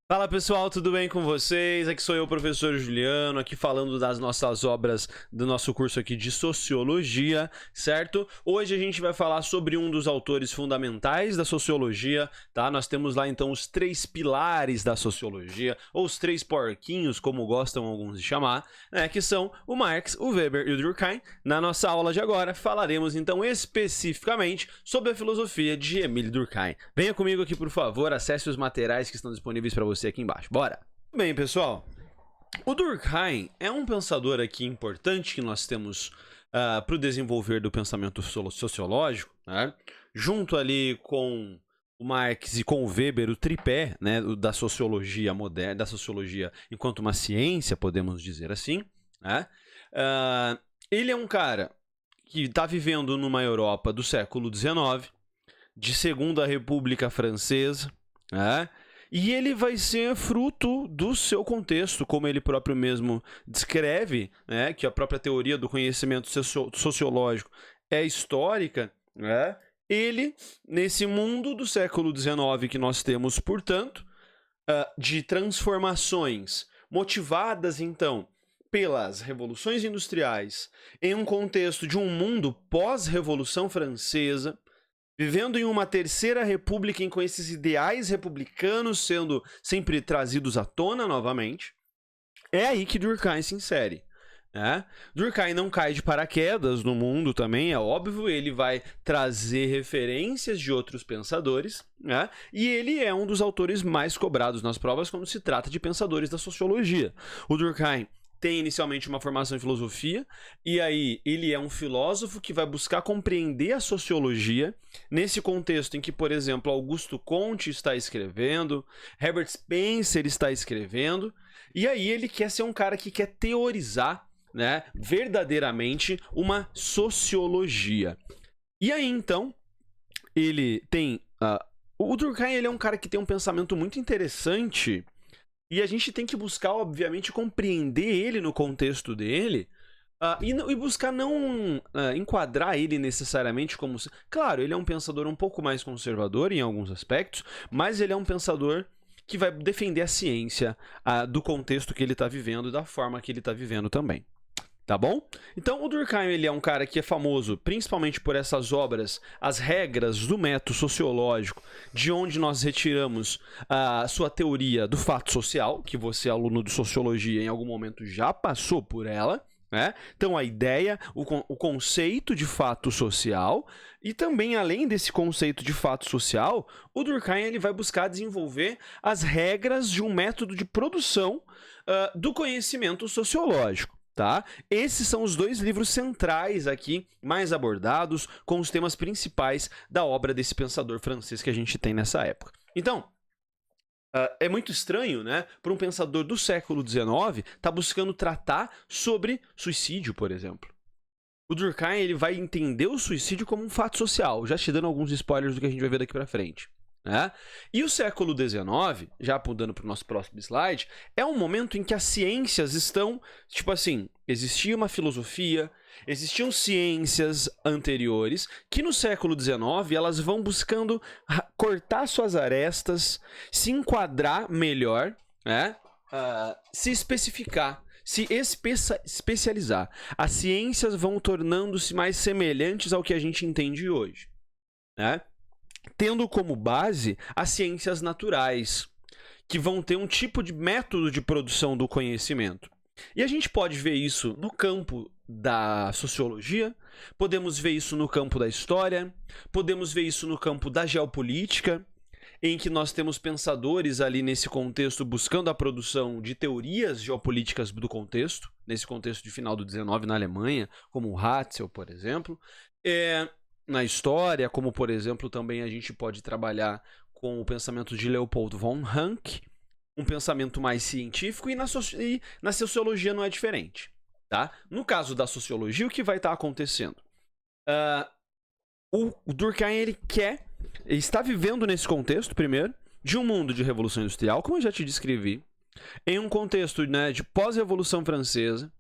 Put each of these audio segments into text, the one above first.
Fala pessoal, tudo bem com vocês? Aqui sou eu, professor Juliano, aqui falando das nossas obras do nosso curso aqui de Sociologia, certo? Hoje a gente vai falar sobre um dos autores fundamentais da Sociologia, tá? Nós temos lá então os 3 pilares da Sociologia, ou os 3 porquinhos, como gostam alguns de chamar, né? Que são o Marx, o Weber e o Durkheim. Na nossa aula de agora falaremos então especificamente sobre a filosofia de Émile Durkheim. Venha comigo aqui, por favor, acesse os materiais que estão disponíveis para você aqui embaixo. Bora! Bem, pessoal, o Durkheim é um pensador aqui importante que nós temos para o desenvolver do pensamento sociológico, né? Junto ali com o Marx e com o Weber, o tripé, né, da sociologia moderna, da sociologia enquanto uma ciência, podemos dizer assim, né? Ele é um cara que está vivendo numa Europa do século XIX, de Segunda República Francesa, né? E ele vai ser fruto do seu contexto, como ele próprio mesmo descreve, né, que a própria teoria do conhecimento sociológico é histórica, né? Ele, nesse mundo do século XIX que nós temos, portanto, de transformações motivadas, então, pelas revoluções industriais, em um contexto de um mundo pós-Revolução Francesa, vivendo em uma terceira república com esses ideais republicanos sendo sempre trazidos à tona novamente, é aí que Durkheim se insere, né? Durkheim não cai de paraquedas no mundo também, é óbvio, ele vai trazer referências de outros pensadores, né? E ele é um dos autores mais cobrados nas provas quando se trata de pensadores da sociologia. O Durkheim tem inicialmente uma formação em filosofia, e aí ele é um filósofo que vai buscar compreender a sociologia nesse contexto em que, por exemplo, Augusto Comte está escrevendo, Herbert Spencer está escrevendo, e aí ele quer ser um cara que quer teorizar, né, verdadeiramente uma sociologia. E aí, então, ele tem... o Durkheim, ele é um cara que tem um pensamento muito interessante. E a gente tem que buscar, obviamente, compreender ele no contexto dele e buscar não enquadrar ele necessariamente como... Claro, ele é um pensador um pouco mais conservador em alguns aspectos, mas ele é um pensador que vai defender a ciência do contexto que ele está vivendo e da forma que ele está vivendo também. Tá bom? Então, o Durkheim, ele é um cara que é famoso principalmente por essas obras, As Regras do Método Sociológico, de onde nós retiramos a sua teoria do fato social, que você, aluno de sociologia, em algum momento já passou por ela, né? Então, a ideia, o conceito de fato social, e também, além desse conceito de fato social, o Durkheim ele vai buscar desenvolver as regras de um método de produção do conhecimento sociológico. Tá? Esses são os 2 livros centrais aqui, mais abordados, com os temas principais da obra desse pensador francês que a gente tem nessa época. Então, é muito estranho, né, para um pensador do século XIX estar buscando tratar sobre suicídio, por exemplo. O Durkheim ele vai entender o suicídio como um fato social, já te dando alguns spoilers do que a gente vai ver daqui para frente. Né? E o século XIX, já apontando para o nosso próximo slide, é um momento em que as ciências estão, tipo assim, existia uma filosofia, existiam ciências anteriores, que no século XIX elas vão buscando cortar suas arestas, se enquadrar melhor, né? Se especificar, se especializar. As ciências vão tornando-se mais semelhantes ao que a gente entende hoje, né? Tendo como base as ciências naturais, que vão ter um tipo de método de produção do conhecimento. E a gente pode ver isso no campo da sociologia, podemos ver isso no campo da história, podemos ver isso no campo da geopolítica, em que nós temos pensadores ali nesse contexto buscando a produção de teorias geopolíticas do contexto, nesse contexto de final do XIX na Alemanha, como o Hatzel, por exemplo. Na história, como por exemplo, também a gente pode trabalhar com o pensamento de Leopold von Ranke, um pensamento mais científico, e na sociologia não é diferente. Tá? No caso da sociologia, o que vai estar acontecendo? O Durkheim ele está vivendo nesse contexto, primeiro, de um mundo de revolução industrial, como eu já te descrevi, em um contexto, né, de pós-revolução francesa,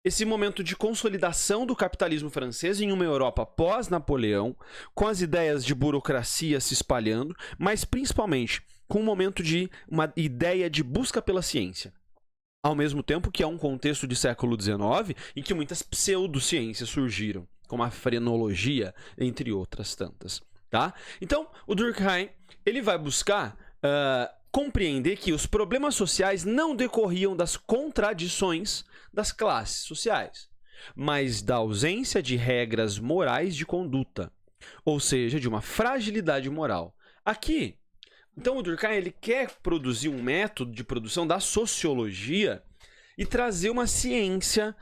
esse momento de consolidação do capitalismo francês em uma Europa pós-Napoleão, com as ideias de burocracia se espalhando, mas principalmente com um momento de uma ideia de busca pela ciência. Ao mesmo tempo que é um contexto de século XIX em que muitas pseudociências surgiram, como a frenologia, entre outras tantas. Tá? Então, o Durkheim ele vai buscar compreender que os problemas sociais não decorriam das contradições das classes sociais, mas da ausência de regras morais de conduta, ou seja, de uma fragilidade moral. Aqui, então o Durkheim ele quer produzir um método de produção da sociologia e trazer uma ciência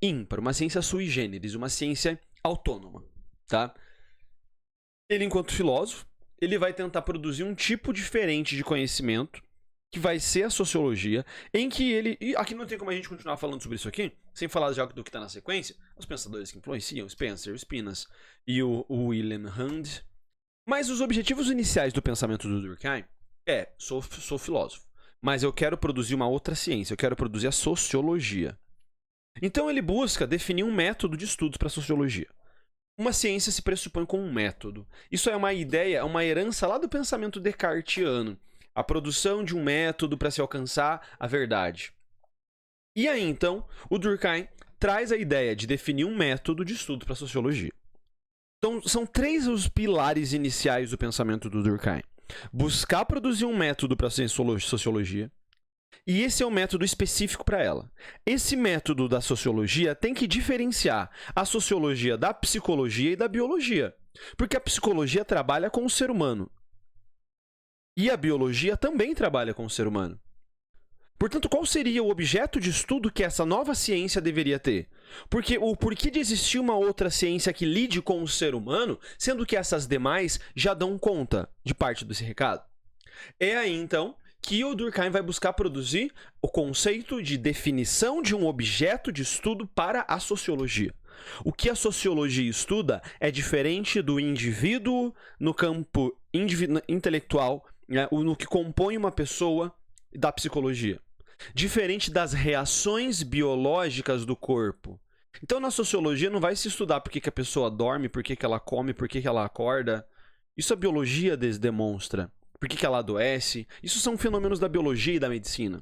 ímpar, uma ciência sui generis, uma ciência autônoma. Tá? Ele, enquanto filósofo, ele vai tentar produzir um tipo diferente de conhecimento, que vai ser a sociologia, em que ele... E aqui não tem como a gente continuar falando sobre isso aqui, sem falar já do que está na sequência, os pensadores que influenciam, Spencer, Spinas e o Wilhelm Hand. Mas os objetivos iniciais do pensamento do Durkheim sou filósofo, mas eu quero produzir uma outra ciência, eu quero produzir a sociologia. Então ele busca definir um método de estudos para a sociologia. Uma ciência se pressupõe como um método. Isso é uma ideia, uma herança lá do pensamento descartiano. A produção de um método para se alcançar a verdade. E aí, então, o Durkheim traz a ideia de definir um método de estudo para a sociologia. Então, são 3 os pilares iniciais do pensamento do Durkheim. Buscar produzir um método para a sociologia. E esse é um método específico para ela. Esse método da sociologia tem que diferenciar a sociologia da psicologia e da biologia. Porque a psicologia trabalha com o ser humano. E a biologia também trabalha com o ser humano. Portanto, qual seria o objeto de estudo que essa nova ciência deveria ter? Porque o porquê de existir uma outra ciência que lide com o ser humano, sendo que essas demais já dão conta de parte desse recado? É aí, então, que o Durkheim vai buscar produzir o conceito de definição de um objeto de estudo para a sociologia. O que a sociologia estuda é diferente do indivíduo no campo intelectual, né, no que compõe uma pessoa da psicologia. Diferente das reações biológicas do corpo. Então, na sociologia não vai se estudar por que a pessoa dorme, por que ela come, por que ela acorda. Isso a biologia demonstra. Por que ela adoece. Isso são fenômenos da biologia e da medicina.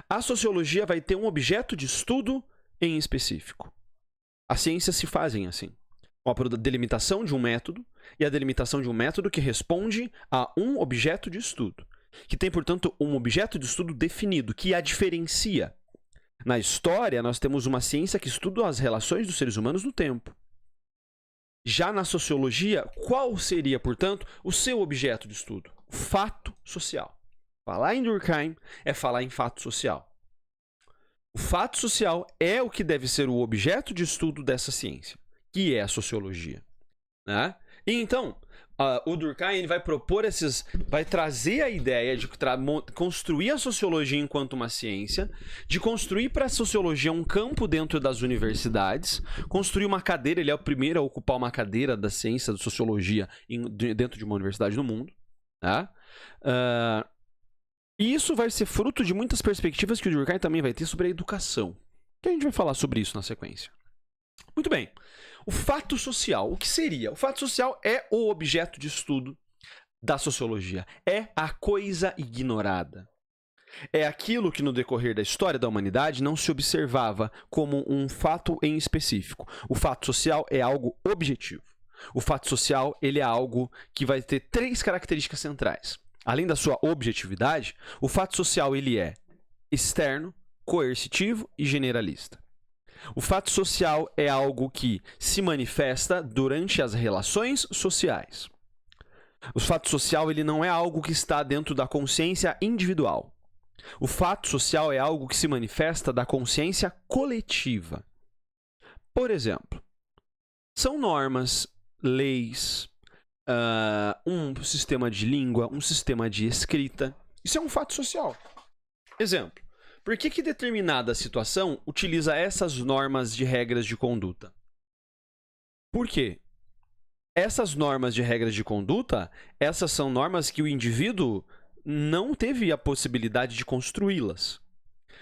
A sociologia vai ter um objeto de estudo em específico. As ciências se fazem assim. A delimitação de um método e a delimitação de um método que responde a um objeto de estudo. Que tem, portanto, um objeto de estudo definido, que a diferencia. Na história, nós temos uma ciência que estuda as relações dos seres humanos no tempo. Já na sociologia, qual seria, portanto, o seu objeto de estudo? O fato social. Falar em Durkheim é falar em fato social. O fato social é o que deve ser o objeto de estudo dessa ciência, que é a sociologia. Né? E então, o Durkheim ele vai propor vai trazer a ideia de construir a sociologia enquanto uma ciência, de construir para a sociologia um campo dentro das universidades, construir uma cadeira, ele é o primeiro a ocupar uma cadeira da ciência da sociologia dentro de uma universidade no mundo. Tá? E isso vai ser fruto de muitas perspectivas que o Durkheim também vai ter sobre a educação, que a gente vai falar sobre isso na sequência. Muito bem. O fato social, o que seria? O fato social é o objeto de estudo da sociologia. É a coisa ignorada. É aquilo que no decorrer da história da humanidade não se observava como um fato em específico. O fato social é algo objetivo. O fato social ele é algo que vai ter 3 características centrais. Além da sua objetividade, o fato social ele é externo, coercitivo e generalista. O fato social é algo que se manifesta durante as relações sociais. O fato social ele não é algo que está dentro da consciência individual. O fato social é algo que se manifesta da consciência coletiva. Por exemplo, são normas, leis, um sistema de língua, um sistema de escrita. Isso é um fato social. Exemplo. Por que determinada situação utiliza essas normas de regras de conduta? Por quê? Essas normas de regras de conduta, essas são normas que o indivíduo não teve a possibilidade de construí-las.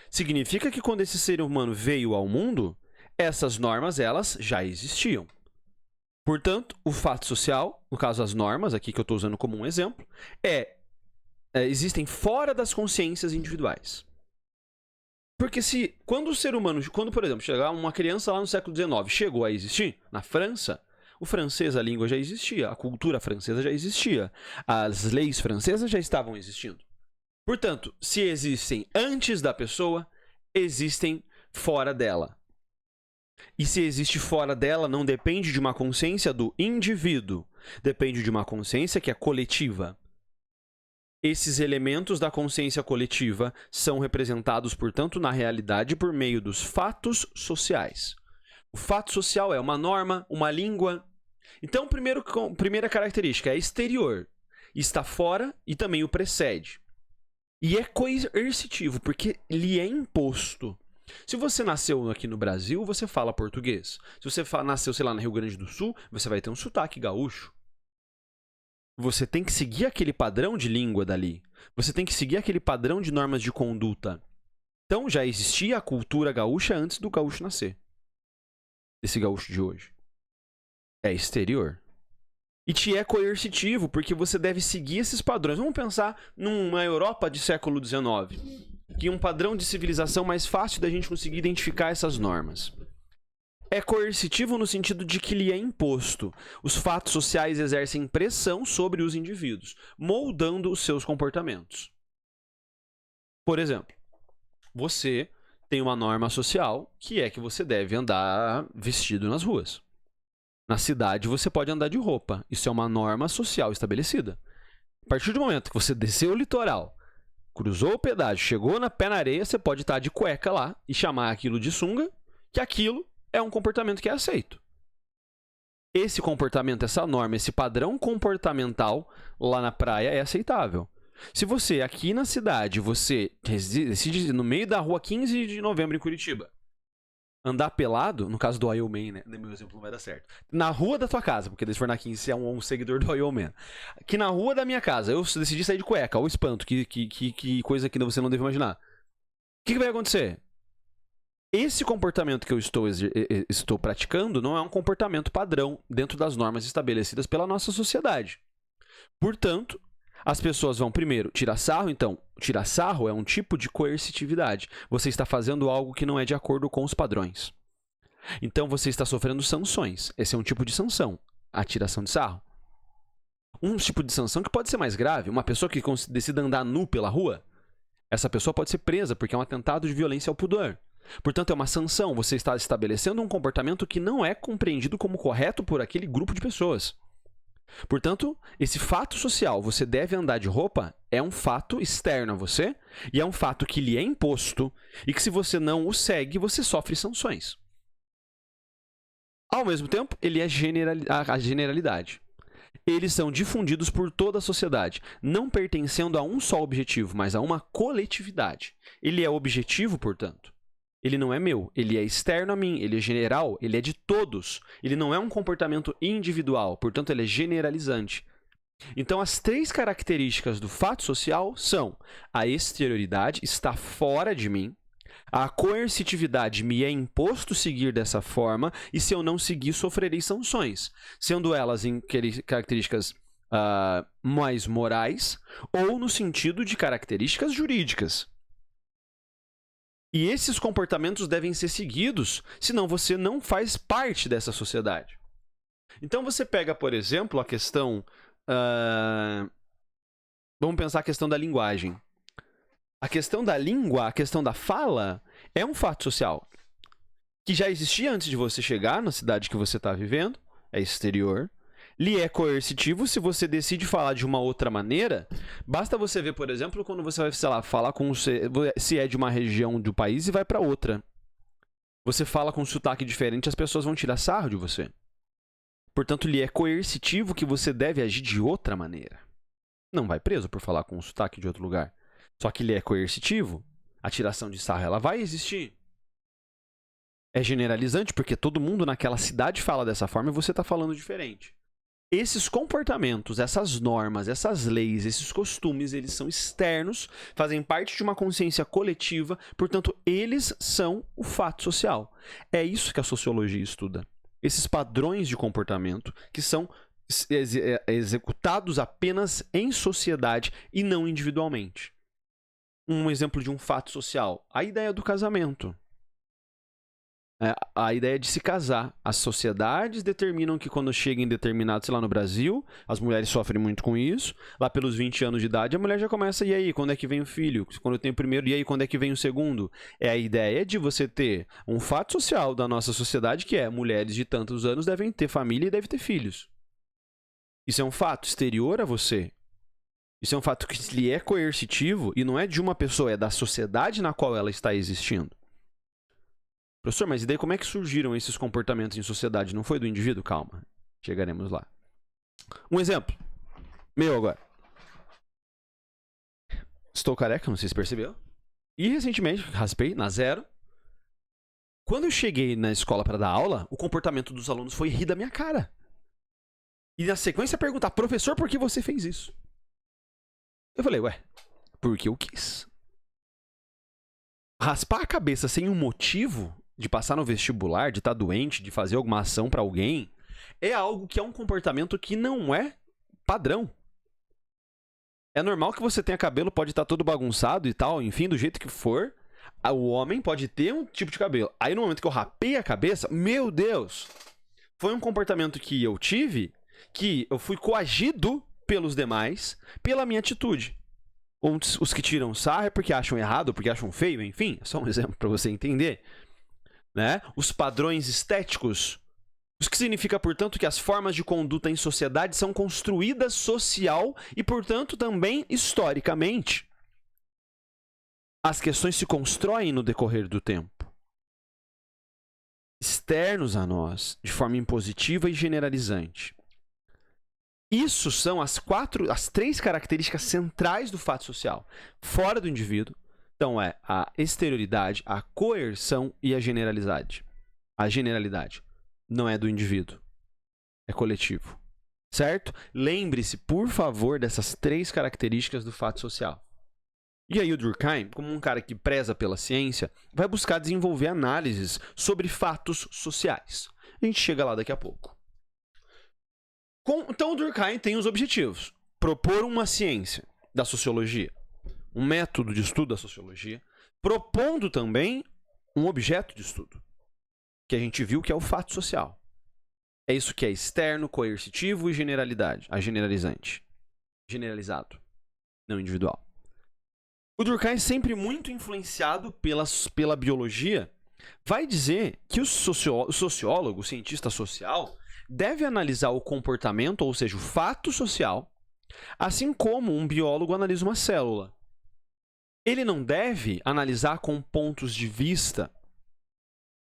Significa que quando esse ser humano veio ao mundo, essas normas elas já existiam. Portanto, o fato social, no caso as normas, aqui que eu estou usando como um exemplo, existem fora das consciências individuais. Porque quando o ser humano, por exemplo, chegar uma criança lá no século XIX, chegou a existir, na França, o francês, a língua já existia, a cultura francesa já existia, as leis francesas já estavam existindo. Portanto, se existem antes da pessoa, existem fora dela. E se existe fora dela, não depende de uma consciência do indivíduo, depende de uma consciência que é coletiva. Esses elementos da consciência coletiva são representados, portanto, na realidade por meio dos fatos sociais. O fato social é uma norma, uma língua. Então, primeira característica é exterior. Está fora e também o precede. E é coercitivo, porque lhe é imposto. Se você nasceu aqui no Brasil, você fala português. Se você nasceu, sei lá, no Rio Grande do Sul, você vai ter um sotaque gaúcho. Você tem que seguir aquele padrão de língua dali. Você tem que seguir aquele padrão de normas de conduta. Então, já existia a cultura gaúcha antes do gaúcho nascer. Esse gaúcho de hoje. É exterior. E te é coercitivo, porque você deve seguir esses padrões. Vamos pensar numa Europa de século XIX, que é um padrão de civilização mais fácil da gente conseguir identificar essas normas. É coercitivo no sentido de que lhe é imposto. Os fatos sociais exercem pressão sobre os indivíduos, moldando os seus comportamentos. Por exemplo, você tem uma norma social que é que você deve andar vestido nas ruas. Na cidade, você pode andar de roupa. Isso é uma norma social estabelecida. A partir do momento que você desceu o litoral, cruzou o pedágio, chegou na pé na areia, você pode estar de cueca lá e chamar aquilo de sunga, que aquilo é um comportamento que é aceito. Esse comportamento, essa norma, esse padrão comportamental lá na praia é aceitável. Se você, aqui na cidade, você decide no meio da rua 15 de novembro em Curitiba, andar pelado, no caso do Oil Man, né? Meu exemplo não vai dar certo. Na rua da tua casa, porque se for na 15, você é um seguidor do Oil Man. Aqui na rua da minha casa, eu decidi sair de cueca, ou espanto, que coisa que você não deve imaginar. O que vai acontecer? Esse comportamento que eu estou praticando não é um comportamento padrão dentro das normas estabelecidas pela nossa sociedade. Portanto, as pessoas vão primeiro tirar sarro. Então, tirar sarro é um tipo de coercitividade. Você está fazendo algo que não é de acordo com os padrões. Então, você está sofrendo sanções. Esse é um tipo de sanção, a tiração de sarro. Um tipo de sanção que pode ser mais grave. Uma pessoa que decida andar nu pela rua, essa pessoa pode ser presa porque é um atentado de violência ao pudor. Portanto, é uma sanção. Você está estabelecendo um comportamento que não é compreendido como correto por aquele grupo de pessoas. Portanto, esse fato social, você deve andar de roupa, é um fato externo a você e é um fato que lhe é imposto e que, se você não o segue, você sofre sanções. Ao mesmo tempo, ele é a generalidade. Eles são difundidos por toda a sociedade, não pertencendo a um só objetivo, mas a uma coletividade. Ele é objetivo, portanto. Ele não é meu, ele é externo a mim, ele é general, ele é de todos. Ele não é um comportamento individual, portanto, ele é generalizante. Então, as três características do fato social são: a exterioridade está fora de mim, a coercitividade me é imposto seguir dessa forma, e se eu não seguir, sofrerei sanções, sendo elas em características mais morais ou no sentido de características jurídicas. E esses comportamentos devem ser seguidos, senão você não faz parte dessa sociedade. Então você pega, por exemplo, a questão... vamos pensar a questão da linguagem. A questão da língua, a questão da fala, é um fato social que já existia antes de você chegar na cidade que você está vivendo, é exterior. Lhe é coercitivo se você decide falar de uma outra maneira. Basta você ver, por exemplo, quando você vai, sei lá, falar com se é de uma região do país e vai para outra. Você fala com um sotaque diferente, as pessoas vão tirar sarro de você. Portanto, lhe é coercitivo que você deve agir de outra maneira. Não vai preso por falar com um sotaque de outro lugar. Só que lhe é coercitivo. A tiração de sarro, ela vai existir. É generalizante porque todo mundo naquela cidade fala dessa forma e você está falando diferente. Esses comportamentos, essas normas, essas leis, esses costumes, eles são externos, fazem parte de uma consciência coletiva, portanto, eles são o fato social. É isso que a sociologia estuda. esses padrões de comportamento que são executados apenas em sociedade e não individualmente. Um exemplo de um fato social, a ideia do casamento. A ideia de se casar. As sociedades determinam que quando chega em determinado, sei lá, no Brasil, as mulheres sofrem muito com isso. Lá pelos 20 anos de idade, a mulher já começa, e aí, quando é que vem o filho? Quando eu tenho o primeiro, e aí, quando é que vem o segundo? É a ideia de você ter um fato social da nossa sociedade, que é mulheres de tantos anos devem ter família e devem ter filhos. Isso é um fato exterior a você. Isso é um fato que lhe é coercitivo e não é de uma pessoa, é da sociedade na qual ela está existindo. Professor, mas e daí como é que surgiram esses comportamentos em sociedade? Não foi do indivíduo? Calma, chegaremos lá. Um exemplo, meu agora. Estou careca, não sei se percebeu. E recentemente, raspei na zero. Quando eu cheguei na escola para dar aula, o comportamento dos alunos foi rir da minha cara. E na sequência perguntar, professor, por que você fez isso? Eu falei, ué, porque eu quis. Raspar a cabeça sem um motivo de passar no vestibular, de estar doente, de fazer alguma ação para alguém, é algo que é um comportamento que não é padrão. É normal que você tenha cabelo, pode estar todo bagunçado e tal, enfim, do jeito que for, o homem pode ter um tipo de cabelo. Aí no momento que eu rapei a cabeça, meu Deus, foi um comportamento que eu tive, que eu fui coagido pelos demais, pela minha atitude. Os que tiram sarro é porque acham errado, porque acham feio, enfim, é só um exemplo para você entender. Né? Os padrões estéticos, o que significa, portanto, que as formas de conduta em sociedade são construídas social e, portanto, também historicamente. As questões se constroem no decorrer do tempo. Externos a nós, de forma impositiva e generalizante. Isso são as 3 características centrais do fato social. Fora do indivíduo, então é a exterioridade, a coerção e a generalidade. A generalidade não é do indivíduo, é coletivo. Certo? Lembre-se, por favor, dessas 3 características do fato social. E aí o Durkheim, como um cara que preza pela ciência, vai buscar desenvolver análises sobre fatos sociais. A gente chega lá daqui a pouco. Então o Durkheim tem os objetivos. Propor uma ciência da sociologia, um método de estudo da sociologia, propondo também um objeto de estudo, que a gente viu que é o fato social. É isso que é externo, coercitivo e generalizante. Generalizado, não individual. O Durkheim, sempre muito influenciado pela biologia, vai dizer que o sociólogo, o cientista social, deve analisar o comportamento, ou seja, o fato social, assim como um biólogo analisa uma célula. Ele não deve analisar com pontos de vista.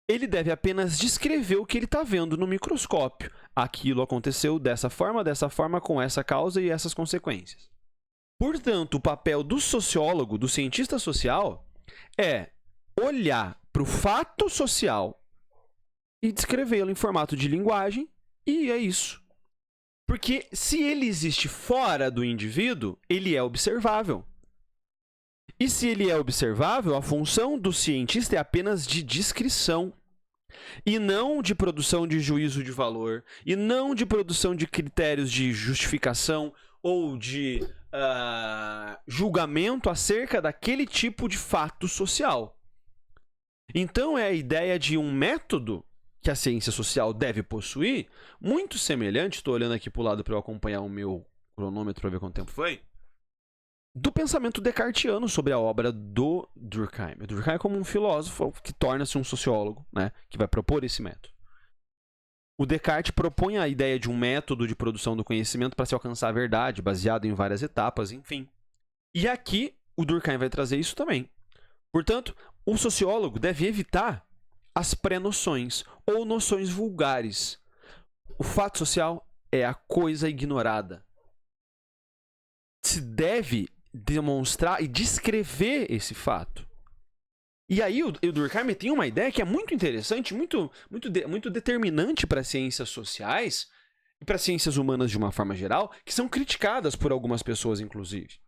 Ele deve apenas descrever o que ele está vendo no microscópio. Aquilo aconteceu dessa forma, com essa causa e essas consequências. Portanto, o papel do sociólogo, do cientista social, é olhar para o fato social e descrevê-lo em formato de linguagem. E é isso. Porque se ele existe fora do indivíduo, ele é observável. E se ele é observável, a função do cientista é apenas de descrição. E não de produção de juízo de valor. E não de produção de critérios de justificação ou de julgamento acerca daquele tipo de fato social. Então é a ideia de um método que a ciência social deve possuir, muito semelhante, estou olhando aqui para o lado para eu acompanhar o meu cronômetro para ver quanto tempo foi, do pensamento descartiano sobre a obra do Durkheim. O Durkheim é como um filósofo que torna-se um sociólogo, né, que vai propor esse método. O Descartes propõe a ideia de um método de produção do conhecimento para se alcançar a verdade, baseado em várias etapas, enfim. E aqui o Durkheim vai trazer isso também. Portanto, o sociólogo deve evitar as pré-noções ou noções vulgares. O fato social é a coisa ignorada. Se deve demonstrar e descrever esse fato. E aí o Durkheim tem uma ideia que é muito interessante, muito determinante para as ciências sociais e para as ciências humanas de uma forma geral, que são criticadas por algumas pessoas, inclusive.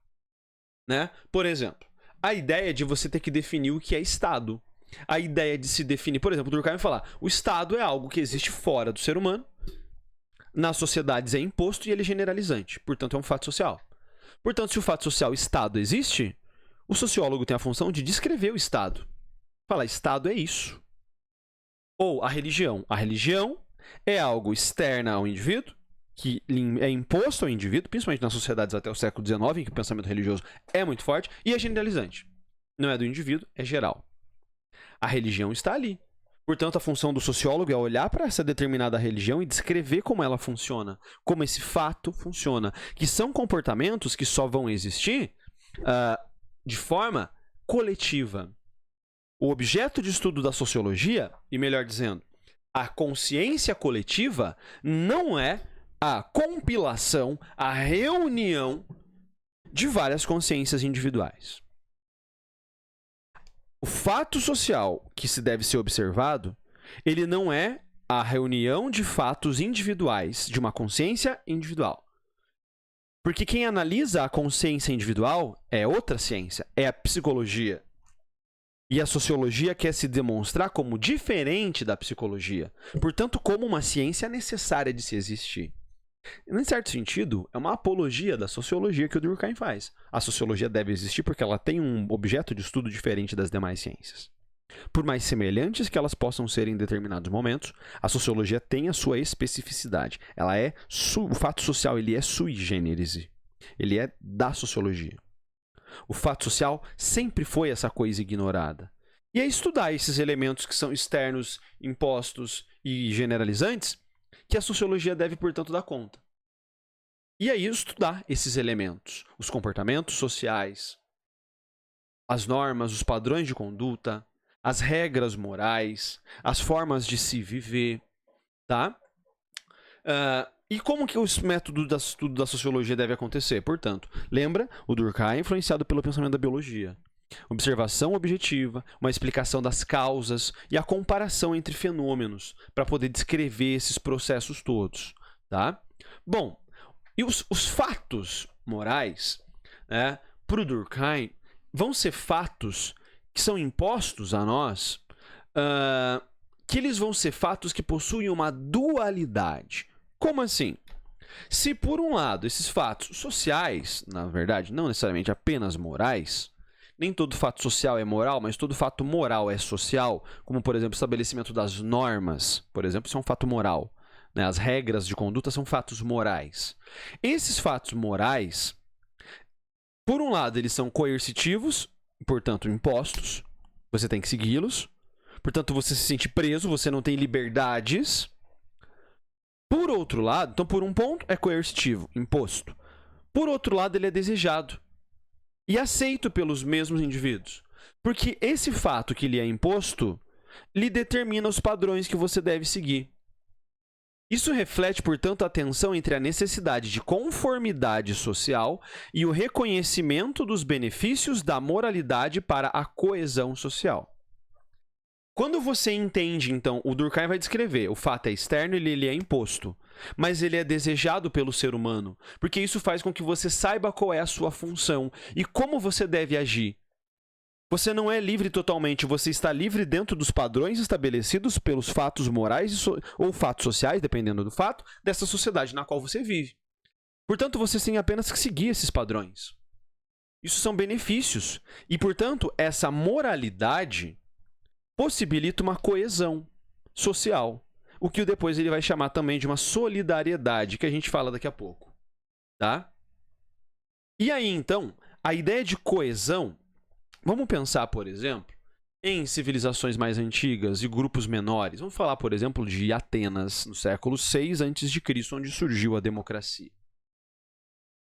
Né? Por exemplo, a ideia de você ter que definir o que é Estado. a ideia de se definir, por exemplo, o Durkheim vai falar, o Estado é algo que existe fora do ser humano, nas sociedades é imposto e ele é generalizante, portanto é um fato social. Portanto, se o fato social Estado existe, o sociólogo tem a função de descrever o Estado. Falar, Estado é isso. Ou a religião. A religião é algo externo ao indivíduo, que é imposto ao indivíduo, principalmente nas sociedades até o século XIX, em que o pensamento religioso é muito forte, e é generalizante. Não é do indivíduo, é geral. A religião está ali. Portanto, a função do sociólogo é olhar para essa determinada religião e descrever como ela funciona, como esse fato funciona, que são comportamentos que só vão existir de forma coletiva. O objeto de estudo da sociologia, e melhor dizendo, a consciência coletiva, não é a compilação, a reunião de várias consciências individuais. O fato social que se deve ser observado, ele não é a reunião de fatos individuais de uma consciência individual. Porque quem analisa a consciência individual é outra ciência, é a psicologia. E a sociologia quer se demonstrar como diferente da psicologia, portanto, como uma ciência necessária de se existir. Em certo sentido, é uma apologia da sociologia que o Durkheim faz. A sociologia deve existir porque ela tem um objeto de estudo diferente das demais ciências. Por mais semelhantes que elas possam ser em determinados momentos, a sociologia tem a sua especificidade. Ela é o fato social, ele é sui generis. Ele é da sociologia. O fato social sempre foi essa coisa ignorada. E é estudar esses elementos que são externos, impostos e generalizantes que a sociologia deve, portanto, dar conta. E aí estudar esses elementos, os comportamentos sociais, as normas, os padrões de conduta, as regras morais, as formas de se viver, tá? E como que o método de estudo da sociologia deve acontecer? Portanto, lembra, o Durkheim é influenciado pelo pensamento da biologia. Observação objetiva, uma explicação das causas e a comparação entre fenômenos para poder descrever esses processos todos, tá? Bom, e os fatos morais, né, para o Durkheim, vão ser fatos que são impostos a nós, que eles vão ser fatos que possuem uma dualidade. Como assim? Se, por um lado, esses fatos sociais, na verdade, não necessariamente apenas morais, nem todo fato social é moral, mas todo fato moral é social, como, por exemplo, o estabelecimento das normas, por exemplo, isso é um fato moral. Né? As regras de conduta são fatos morais. Esses fatos morais, por um lado, eles são coercitivos, portanto, impostos, você tem que segui-los, portanto, você se sente preso, você não tem liberdades. Por outro lado, então, por um ponto, é coercitivo, imposto. Por outro lado, ele é desejado e aceito pelos mesmos indivíduos. Porque esse fato que lhe é imposto, lhe determina os padrões que você deve seguir. Isso reflete, portanto, a tensão entre a necessidade de conformidade social e o reconhecimento dos benefícios da moralidade para a coesão social. Quando você entende, então, o Durkheim vai descrever, o fato é externo, ele é imposto, mas ele é desejado pelo ser humano, porque isso faz com que você saiba qual é a sua função e como você deve agir. Você não é livre totalmente, você está livre dentro dos padrões estabelecidos pelos fatos morais ou fatos sociais, dependendo do fato, dessa sociedade na qual você vive. Portanto, você tem apenas que seguir esses padrões. Isso são benefícios. E, portanto, essa moralidade possibilita uma coesão social, o que depois ele vai chamar também de uma solidariedade, que a gente fala daqui a pouco, tá? E aí, então, a ideia de coesão, vamos pensar, por exemplo, em civilizações mais antigas e grupos menores. Vamos falar, por exemplo, de Atenas, no século VI a.C., onde surgiu a democracia.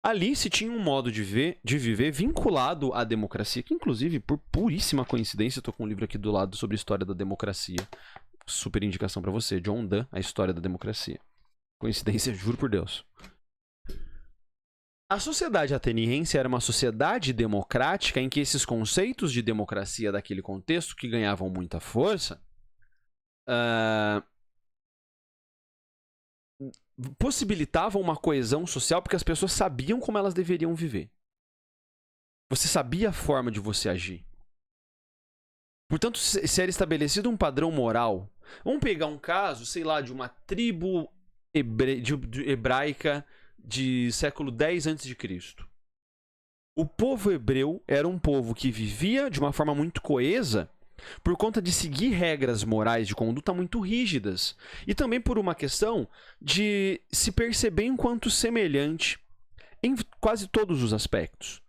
Ali se tinha um modo de viver vinculado à democracia, que inclusive, por puríssima coincidência, eu estou com um livro aqui do lado sobre a história da democracia. Super indicação para você, John Donne, A História da Democracia. Coincidência, juro por Deus. A sociedade ateniense era uma sociedade democrática em que esses conceitos de democracia daquele contexto, que ganhavam muita força, possibilitavam uma coesão social porque as pessoas sabiam como elas deveriam viver. Você sabia a forma de você agir. Portanto, se era estabelecido um padrão moral, vamos pegar um caso, sei lá, de uma tribo hebraica de século 10 a.C. O povo hebreu era um povo que vivia de uma forma muito coesa por conta de seguir regras morais de conduta muito rígidas e também por uma questão de se perceber enquanto semelhante em quase todos os aspectos.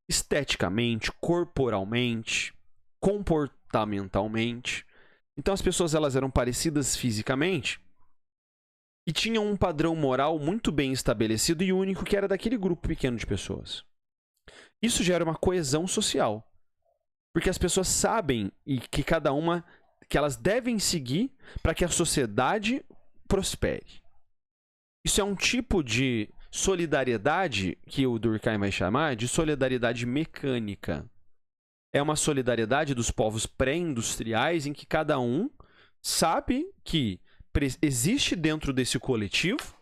Esteticamente, corporalmente, comportamentalmente. Então as pessoas elas eram parecidas fisicamente e tinham um padrão moral muito bem estabelecido e único que era daquele grupo pequeno de pessoas. Isso gera uma coesão social. Porque as pessoas sabem e que cada uma que elas devem seguir para que a sociedade prospere. Isso é um tipo de solidariedade que o Durkheim vai chamar de solidariedade mecânica. É uma solidariedade dos povos pré-industriais em que cada um sabe que existe dentro desse coletivo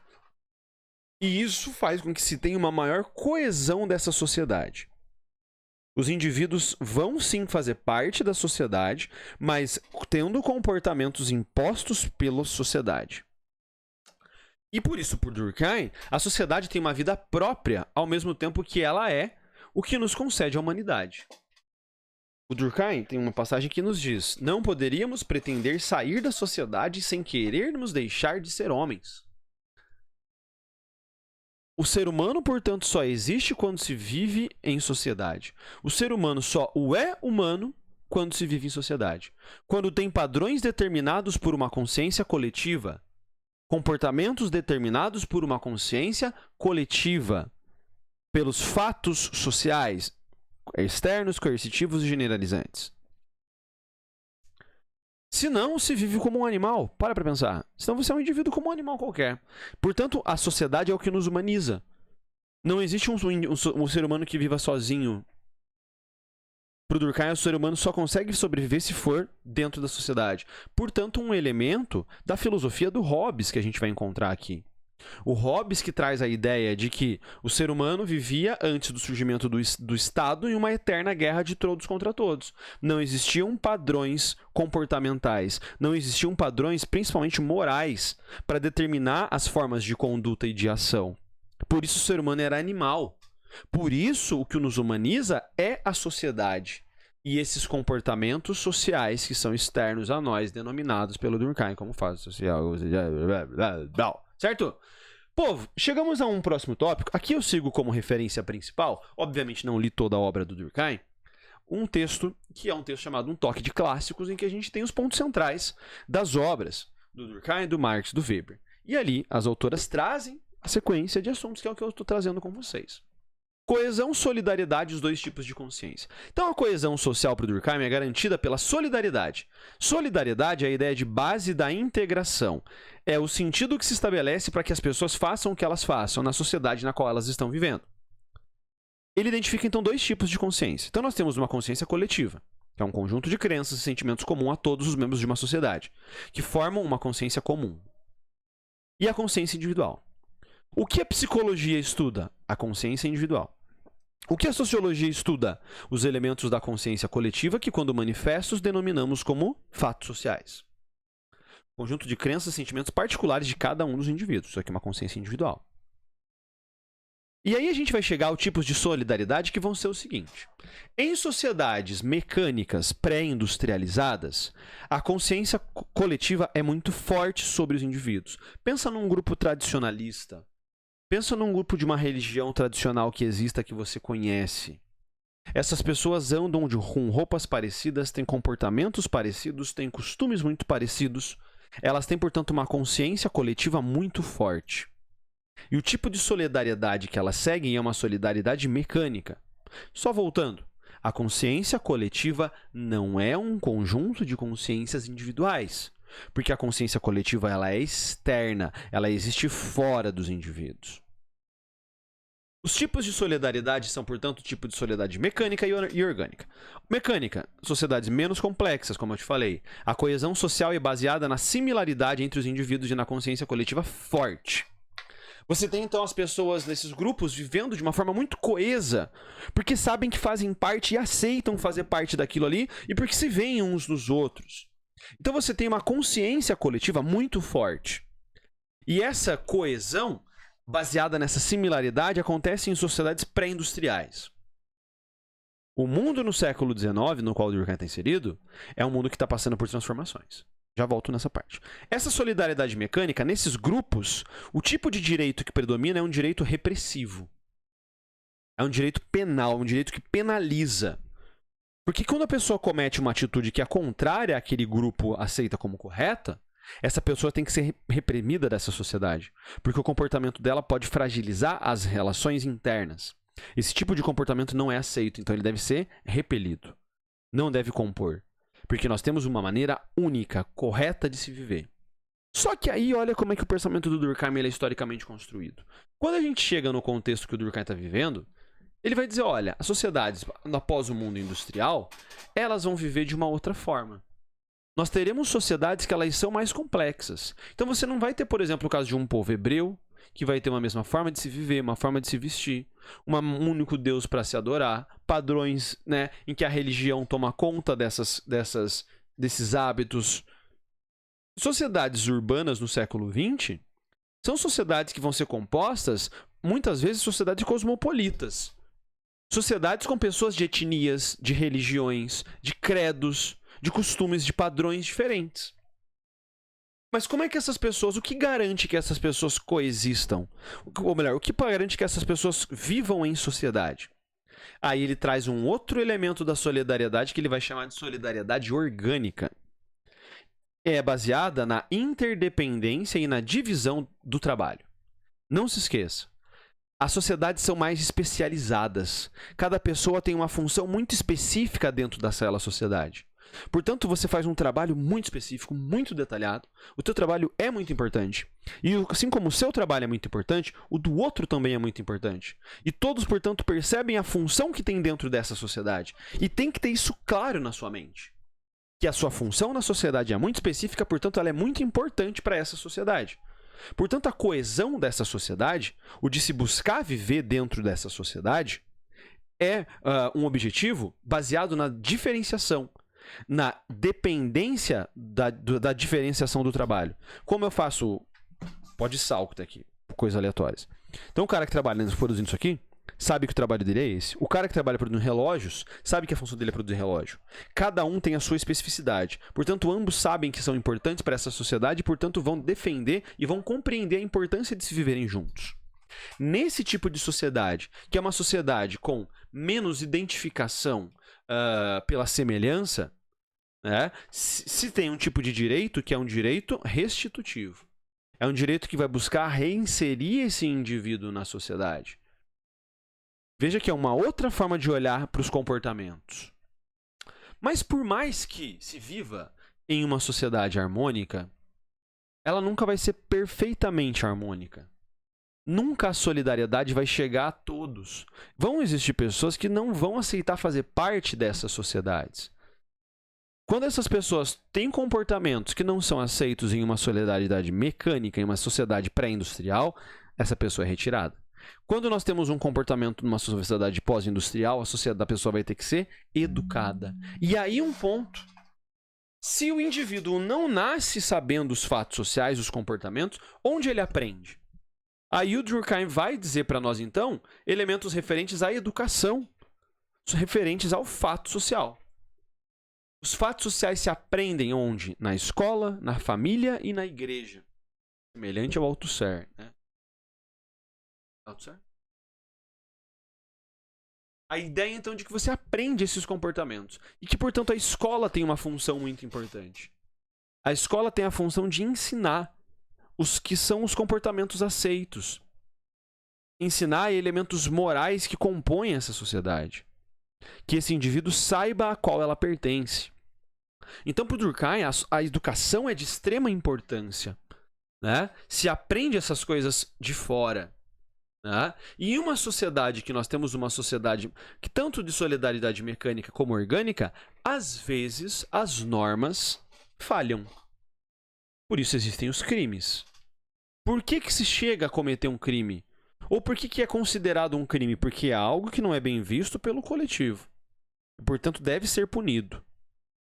e isso faz com que se tenha uma maior coesão dessa sociedade. Os indivíduos vão sim fazer parte da sociedade, mas tendo comportamentos impostos pela sociedade. E por isso, por Durkheim, a sociedade tem uma vida própria, ao mesmo tempo que ela é o que nos concede a humanidade. O Durkheim tem uma passagem que nos diz: não poderíamos pretender sair da sociedade sem querermos deixar de ser homens. O ser humano, portanto, só existe quando se vive em sociedade. O ser humano só o é humano quando se vive em sociedade. Quando tem padrões determinados por uma consciência coletiva, comportamentos determinados por uma consciência coletiva, pelos fatos sociais, externos, coercitivos e generalizantes. Se não, se vive como um animal. Para pensar. Senão você é um indivíduo como um animal qualquer. Portanto, a sociedade é o que nos humaniza. Não existe um ser humano que viva sozinho. Para o Durkheim, o ser humano só consegue sobreviver se for dentro da sociedade. Portanto, um elemento da filosofia do Hobbes que a gente vai encontrar aqui. O Hobbes que traz a ideia de que o ser humano vivia antes do surgimento do Estado em uma eterna guerra de todos contra todos. Não existiam padrões comportamentais, não existiam padrões, principalmente morais, para determinar as formas de conduta e de ação. Por isso o ser humano era animal. Por isso o que nos humaniza é a sociedade. E esses comportamentos sociais que são externos a nós, denominados pelo Durkheim como fase social. Certo? Povo, chegamos a um próximo tópico. Aqui eu sigo como referência principal, obviamente não li toda a obra do Durkheim, um texto que é um texto chamado Um Toque de Clássicos, em que a gente tem os pontos centrais das obras do Durkheim, do Marx, do Weber. E ali as autoras trazem a sequência de assuntos que é o que eu estou trazendo com vocês. Coesão, solidariedade, os dois tipos de consciência. Então, a coesão social para o Durkheim é garantida pela solidariedade. Solidariedade é a ideia de base da integração. É o sentido que se estabelece para que as pessoas façam o que elas façam na sociedade na qual elas estão vivendo. Ele identifica, então, dois tipos de consciência. Então, nós temos uma consciência coletiva, que é um conjunto de crenças e sentimentos comum a todos os membros de uma sociedade, que formam uma consciência comum. E a consciência individual. O que a psicologia estuda? A consciência individual. O que a sociologia estuda? Os elementos da consciência coletiva que, quando manifestos, denominamos como fatos sociais. Conjunto de crenças e sentimentos particulares de cada um dos indivíduos. Isso aqui é uma consciência individual. E aí a gente vai chegar a tipos de solidariedade que vão ser o seguinte. Em sociedades mecânicas pré-industrializadas, a consciência coletiva é muito forte sobre os indivíduos. Pensa num grupo tradicionalista. Pensa num grupo de uma religião tradicional que exista, que você conhece. Essas pessoas andam com roupas parecidas, têm comportamentos parecidos, têm costumes muito parecidos. Elas têm, portanto, uma consciência coletiva muito forte. E o tipo de solidariedade que elas seguem é uma solidariedade mecânica. Só voltando, a consciência coletiva não é um conjunto de consciências individuais. Porque a consciência coletiva ela é externa, ela existe fora dos indivíduos. Os tipos de solidariedade são, portanto, o tipo de solidariedade mecânica e orgânica. Mecânica, sociedades menos complexas, como eu te falei. A coesão social é baseada na similaridade entre os indivíduos e na consciência coletiva forte. Você tem então as pessoas nesses grupos vivendo de uma forma muito coesa, porque sabem que fazem parte e aceitam fazer parte daquilo ali, e porque se veem uns nos outros. Então você tem uma consciência coletiva muito forte. E essa coesão, baseada nessa similaridade, acontece em sociedades pré-industriais. O mundo no século XIX, no qual o Durkheim está inserido, é um mundo que está passando por transformações. Já volto nessa parte. Essa solidariedade mecânica, nesses grupos, o tipo de direito que predomina é um direito repressivo. É um direito penal, um direito que penaliza. Porque quando a pessoa comete uma atitude que é contrária àquele grupo aceita como correta, essa pessoa tem que ser reprimida dessa sociedade. Porque o comportamento dela pode fragilizar as relações internas. Esse tipo de comportamento não é aceito, então ele deve ser repelido. Não deve compor. Porque nós temos uma maneira única, correta de se viver. Só que aí, olha como é que o pensamento do Durkheim ele é historicamente construído. Quando a gente chega no contexto que o Durkheim está vivendo, ele vai dizer, olha, as sociedades após o mundo industrial, elas vão viver de uma outra forma. Nós teremos sociedades que elas são mais complexas. Então você não vai ter, por exemplo, o caso de um povo hebreu, que vai ter uma mesma forma de se viver, uma forma de se vestir, um único Deus para se adorar, padrões, né, em que a religião toma conta desses hábitos. Sociedades urbanas no século XX são sociedades que vão ser compostas, muitas vezes, sociedades cosmopolitas. Sociedades com pessoas de etnias, de religiões, de credos, de costumes, de padrões diferentes. Mas como é que essas pessoas, o que garante que essas pessoas coexistam? Ou melhor, o que garante que essas pessoas vivam em sociedade? Aí ele traz um outro elemento da solidariedade que ele vai chamar de solidariedade orgânica. É baseada na interdependência e na divisão do trabalho. Não se esqueça, as sociedades são mais especializadas. Cada pessoa tem uma função muito específica dentro daquela sociedade. Portanto, você faz um trabalho muito específico, muito detalhado. O teu trabalho é muito importante. E assim como o seu trabalho é muito importante, o do outro também é muito importante. E todos, portanto, percebem a função que tem dentro dessa sociedade. E tem que ter isso claro na sua mente. Que a sua função na sociedade é muito específica, portanto, ela é muito importante para essa sociedade. Portanto, a coesão dessa sociedade, o de se buscar viver dentro dessa sociedade, é um objetivo baseado na diferenciação, na dependência da diferenciação do trabalho. Como eu faço pó de sal que tá aqui, coisas aleatórias. Então o cara que trabalha produzindo isso aqui, sabe que o trabalho dele é esse. O cara que trabalha produzindo relógios, sabe que a função dele é produzir relógio. Cada um tem a sua especificidade. Portanto, ambos sabem que são importantes para essa sociedade e, portanto, vão defender e vão compreender a importância de se viverem juntos. Nesse tipo de sociedade, que é uma sociedade com menos identificação pela semelhança, né, se tem um tipo de direito que é um direito restitutivo. É um direito que vai buscar reinserir esse indivíduo na sociedade. Veja que é uma outra forma de olhar para os comportamentos. Mas por mais que se viva em uma sociedade harmônica, ela nunca vai ser perfeitamente harmônica. Nunca a solidariedade vai chegar a todos. Vão existir pessoas que não vão aceitar fazer parte dessas sociedades. Quando essas pessoas têm comportamentos que não são aceitos em uma solidariedade mecânica, em uma sociedade pré-industrial, essa pessoa é retirada. Quando nós temos um comportamento numa sociedade pós-industrial, a sociedade da pessoa vai ter que ser educada. E aí um ponto. Se o indivíduo não nasce sabendo os fatos sociais, os comportamentos, onde ele aprende? Aí o Durkheim vai dizer para nós, então, elementos referentes à educação, referentes ao fato social. Os fatos sociais se aprendem onde? Na escola, na família e na igreja. Semelhante ao Althusser, né? Althusser? A ideia, então, de que você aprende esses comportamentos. E que, portanto, a escola tem uma função muito importante. A escola tem a função de ensinar os que são os comportamentos aceitos. Ensinar elementos morais que compõem essa sociedade. Que esse indivíduo saiba a qual ela pertence. Então, para o Durkheim, a educação é de extrema importância. Né? Se aprende essas coisas de fora. Né? E em uma sociedade que nós temos uma sociedade que tanto de solidariedade mecânica como orgânica, às vezes as normas falham. Por isso existem os crimes. Por que se chega a cometer um crime? Ou por que é considerado um crime? Porque é algo que não é bem visto pelo coletivo. Portanto, deve ser punido.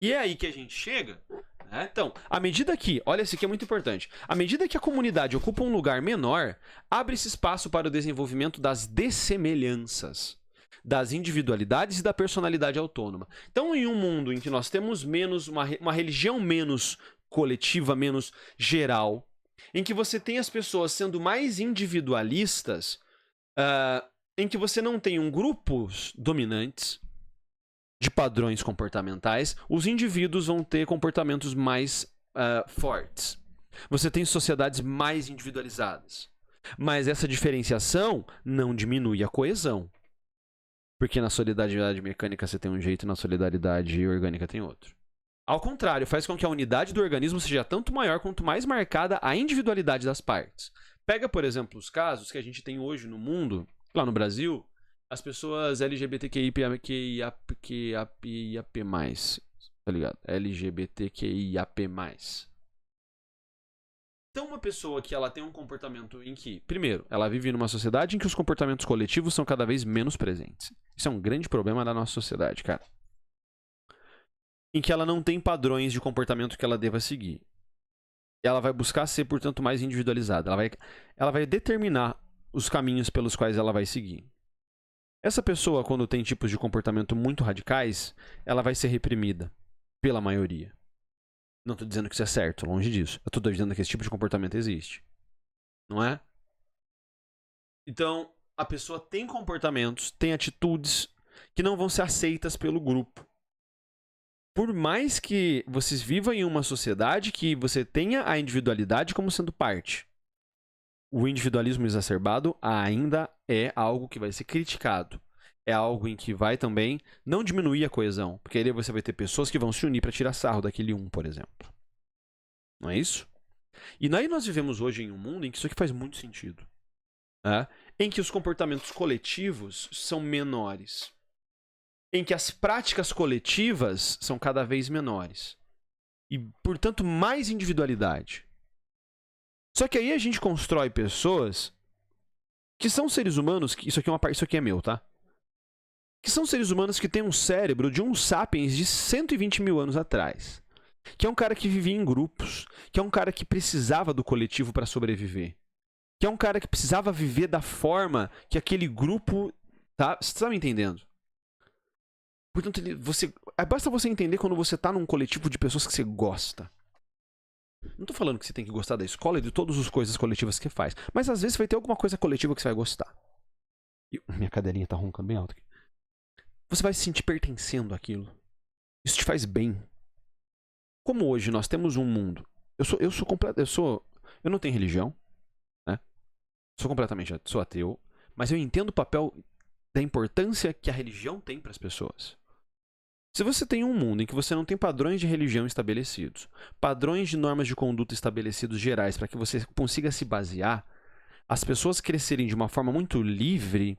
E é aí que a gente chega, né? Então, à medida que, olha, isso aqui é muito importante, à medida que a comunidade ocupa um lugar menor, abre-se espaço para o desenvolvimento das dessemelhanças, das individualidades e da personalidade autônoma. Então, em um mundo em que nós temos menos uma religião menos coletiva, menos geral, em que você tem as pessoas sendo mais individualistas, em que você não tem grupos dominantes de padrões comportamentais, os indivíduos vão ter comportamentos mais fortes. Você tem sociedades mais individualizadas. Mas essa diferenciação não diminui a coesão. Porque na solidariedade mecânica você tem um jeito e na solidariedade orgânica tem outro. Ao contrário, faz com que a unidade do organismo seja tanto maior quanto mais marcada a individualidade das partes. Pega, por exemplo, os casos que a gente tem hoje no mundo, lá no Brasil, as pessoas LGBTQIAP+, tá ligado? LGBTQIAP+. Então, uma pessoa que ela tem um comportamento em que, primeiro, ela vive numa sociedade em que os comportamentos coletivos são cada vez menos presentes. Isso é um grande problema da nossa sociedade, cara. Em que ela não tem padrões de comportamento que ela deva seguir. Ela vai buscar ser, portanto, mais individualizada. Ela vai determinar os caminhos pelos quais ela vai seguir. Essa pessoa, quando tem tipos de comportamento muito radicais, ela vai ser reprimida pela maioria. Não estou dizendo que isso é certo, longe disso. Eu estou dizendo que esse tipo de comportamento existe. Não é? Então, a pessoa tem comportamentos, tem atitudes que não vão ser aceitas pelo grupo. Por mais que vocês vivam em uma sociedade que você tenha a individualidade como sendo parte, o individualismo exacerbado ainda é algo que vai ser criticado. É algo em que vai também não diminuir a coesão. Porque aí você vai ter pessoas que vão se unir para tirar sarro daquele um, por exemplo. Não é isso? E daí nós vivemos hoje em um mundo em que isso aqui faz muito sentido. Né? Em que os comportamentos coletivos são menores. Em que as práticas coletivas são cada vez menores. E, portanto, mais individualidade. Só que aí a gente constrói pessoas que são seres humanos... Isso aqui é meu, tá? Que são seres humanos que têm um cérebro de um sapiens de 120 mil anos atrás. Que é um cara que vivia em grupos. Que é um cara que precisava do coletivo para sobreviver. Que é um cara que precisava viver da forma que aquele grupo... Tá? Você tá me entendendo? Portanto, basta você entender quando você tá num coletivo de pessoas que você gosta. Não tô falando que você tem que gostar da escola e de todas as coisas coletivas que você faz. Mas às vezes vai ter alguma coisa coletiva que você vai gostar. Minha cadeirinha tá roncando bem alto aqui. Você vai se sentir pertencendo àquilo. Isso te faz bem. Como hoje nós temos um mundo... Eu não tenho religião, né? Sou ateu, mas eu entendo o papel da importância que a religião tem para as pessoas. Se você tem um mundo em que você não tem padrões de religião estabelecidos, padrões de normas de conduta estabelecidos gerais para que você consiga se basear, as pessoas crescerem de uma forma muito livre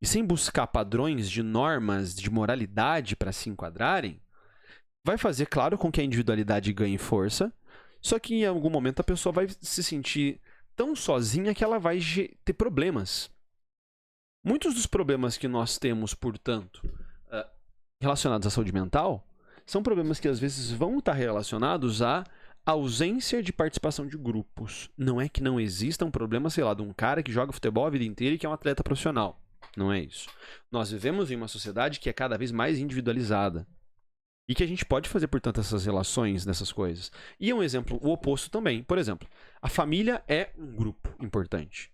e sem buscar padrões de normas de moralidade para se enquadrarem, vai fazer, claro, com que a individualidade ganhe força, só que em algum momento a pessoa vai se sentir tão sozinha que ela vai ter problemas. Muitos dos problemas que nós temos, portanto, relacionados à saúde mental, são problemas que às vezes vão estar relacionados à ausência de participação de grupos. Não é que não exista um problema, sei lá, de um cara que joga futebol a vida inteira e que é um atleta profissional. Não é isso. Nós vivemos em uma sociedade que é cada vez mais individualizada. E que a gente pode fazer, portanto, essas relações dessas coisas. E um exemplo, o oposto também. Por exemplo, a família é um grupo importante.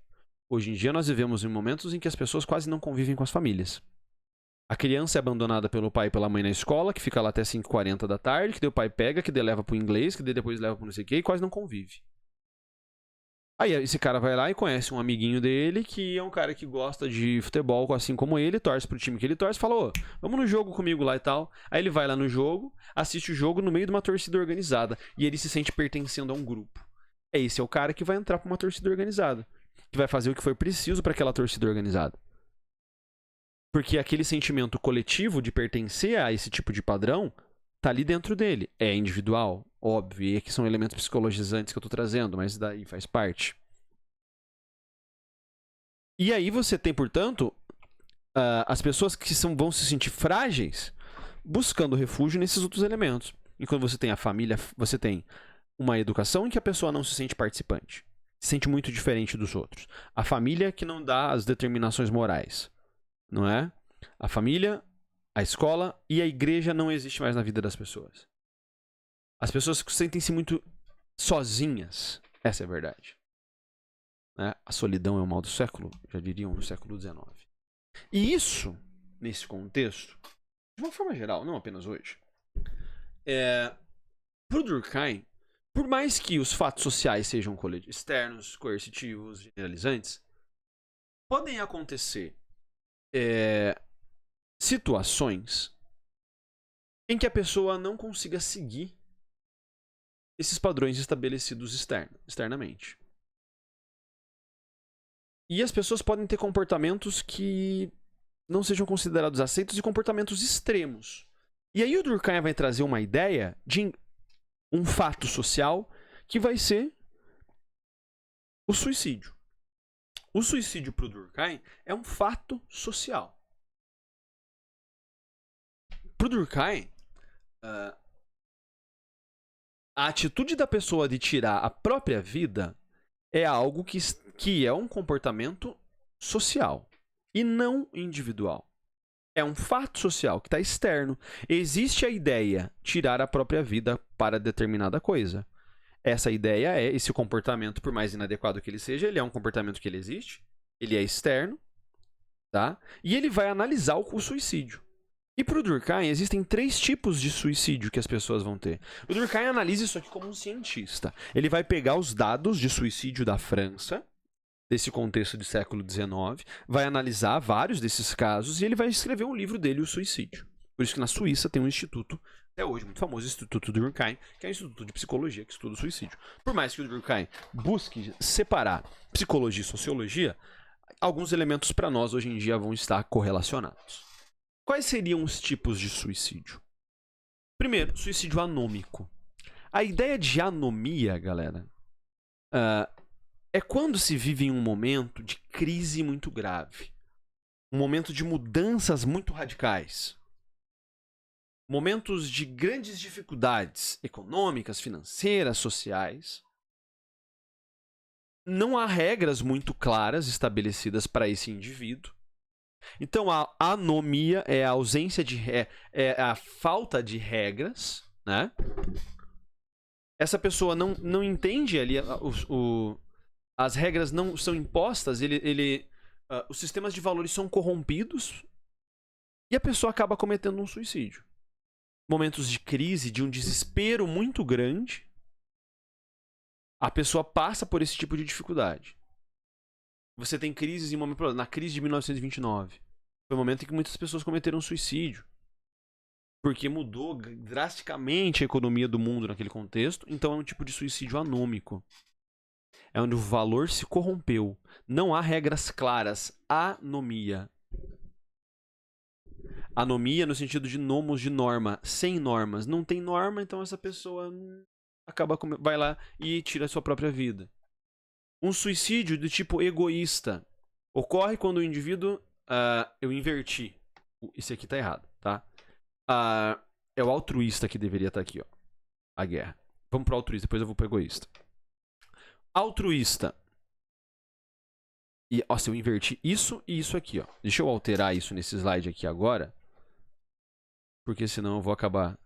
Hoje em dia nós vivemos em momentos em que as pessoas quase não convivem com as famílias. A criança é abandonada pelo pai e pela mãe na escola, que fica lá até 5h40 da tarde, que daí o pai pega, que daí leva pro inglês, que daí depois leva pro não sei o quê, e quase não convive. Aí esse cara vai lá e conhece um amiguinho dele, que é um cara que gosta de futebol, assim como ele, torce pro time que ele torce, fala, ô, vamos no jogo comigo lá e tal. Aí ele vai lá no jogo, assiste o jogo no meio de uma torcida organizada, e ele se sente pertencendo a um grupo. Esse é o cara que vai entrar pra uma torcida organizada, que vai fazer o que for preciso pra aquela torcida organizada. Porque aquele sentimento coletivo de pertencer a esse tipo de padrão tá ali dentro dele. É individual, óbvio, e aqui são elementos psicologizantes que eu tô trazendo, mas daí faz parte. E aí você tem, portanto, as pessoas que vão se sentir frágeis buscando refúgio nesses outros elementos. Enquanto você tem a família, você tem uma educação em que a pessoa não se sente participante. Se sente muito diferente dos outros. A família que não dá as determinações morais. Não é? A família, a escola e a igreja não existe mais na vida das pessoas. As pessoas sentem-se muito sozinhas. Essa é a verdade. Né? A solidão é o mal do século, já diriam no século XIX. E isso, nesse contexto, de uma forma geral, não apenas hoje, pro Durkheim, por mais que os fatos sociais sejam externos, coercitivos, generalizantes, podem acontecer situações em que a pessoa não consiga seguir esses padrões estabelecidos externamente. E as pessoas podem ter comportamentos que não sejam considerados aceitos e comportamentos extremos. E aí o Durkheim vai trazer uma ideia de um fato social que vai ser o suicídio. O suicídio para o Durkheim é um fato social. Para o Durkheim, a atitude da pessoa de tirar a própria vida é algo que é um comportamento social e não individual. É um fato social que está externo. Existe a ideia de tirar a própria vida para determinada coisa. Essa ideia é esse comportamento, por mais inadequado que ele seja, ele é um comportamento que ele existe, ele é externo, tá? E ele vai analisar o suicídio. E para o Durkheim, existem 3 tipos de suicídio que as pessoas vão ter. O Durkheim analisa isso aqui como um cientista. Ele vai pegar os dados de suicídio da França, desse contexto do século XIX, vai analisar vários desses casos e ele vai escrever um livro dele, O Suicídio. Por isso que na Suíça tem um instituto, até hoje muito famoso, Instituto Durkheim, que é um instituto de psicologia que estuda o suicídio. Por mais que o Durkheim busque separar psicologia e sociologia, alguns elementos para nós hoje em dia vão estar correlacionados. Quais seriam os tipos de suicídio? Primeiro, suicídio anômico. A ideia de anomia, galera, é quando se vive em um momento de crise muito grave. Um momento de mudanças muito radicais. Momentos de grandes dificuldades econômicas, financeiras, sociais. Não há regras muito claras estabelecidas para esse indivíduo. Então a anomia é a ausência de é a falta de regras, né? Essa pessoa não entende ali as regras não são impostas, os sistemas de valores são corrompidos e a pessoa acaba cometendo um suicídio. Momentos de crise, de um desespero muito grande, a pessoa passa por esse tipo de dificuldade. Você tem crises em momentos. Na crise de 1929. Foi o momento em que muitas pessoas cometeram suicídio. Porque mudou drasticamente a economia do mundo naquele contexto. Então é um tipo de suicídio anômico. É onde o valor se corrompeu. Não há regras claras. Anomia. Anomia no sentido de nomos de norma. Sem normas. Não tem norma, então essa pessoa vai lá e tira a sua própria vida. Um suicídio do tipo egoísta ocorre quando o indivíduo... eu inverti. Esse aqui tá errado, tá? É o altruísta que deveria estar aqui, ó. A guerra. Vamos pro altruísta, depois eu vou pro egoísta. Altruísta. E, ó, se eu inverti isso e isso aqui, ó. Deixa eu alterar isso nesse slide aqui agora. Porque senão eu vou acabar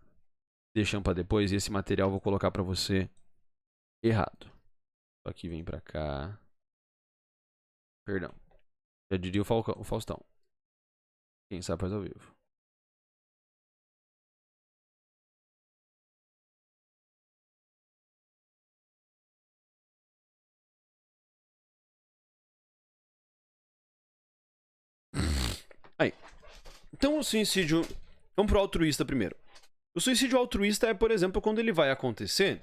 deixando pra depois e esse material eu vou colocar pra você errado. Aqui vem pra cá. Perdão. Já diria o Faustão. Quem sabe faz ao vivo. Aí. Então o suicídio... Vamos pro altruísta primeiro. O suicídio altruísta é, por exemplo, quando ele vai acontecer...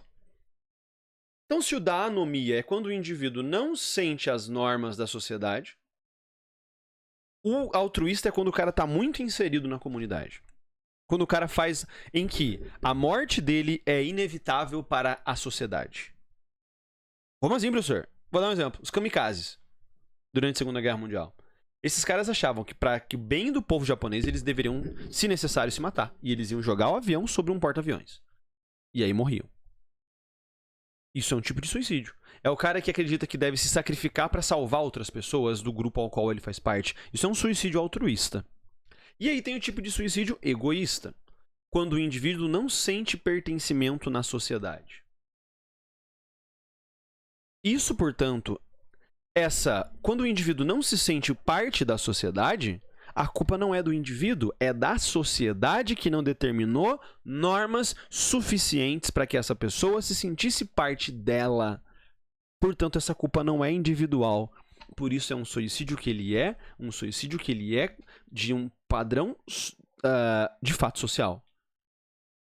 Então, se o da anomia é quando o indivíduo não sente as normas da sociedade, o altruísta é quando o cara tá muito inserido na comunidade. Quando o cara faz em que a morte dele é inevitável para a sociedade. Como assim, professor? Vou dar um exemplo. Os kamikazes. durante a Segunda Guerra Mundial. Esses caras achavam que para que o bem do povo japonês, eles deveriam, se necessário, se matar. E eles iam jogar o avião sobre um porta-aviões. E aí morriam. Isso é um tipo de suicídio. É o cara que acredita que deve se sacrificar para salvar outras pessoas do grupo ao qual ele faz parte. Isso é um suicídio altruísta. E aí tem o tipo de suicídio egoísta, quando o indivíduo não sente pertencimento na sociedade. Isso, portanto, quando o indivíduo não se sente parte da sociedade, a culpa não é do indivíduo, é da sociedade que não determinou normas suficientes para que essa pessoa se sentisse parte dela. Portanto, essa culpa não é individual. Por isso é um suicídio que ele é de um padrão de fato social.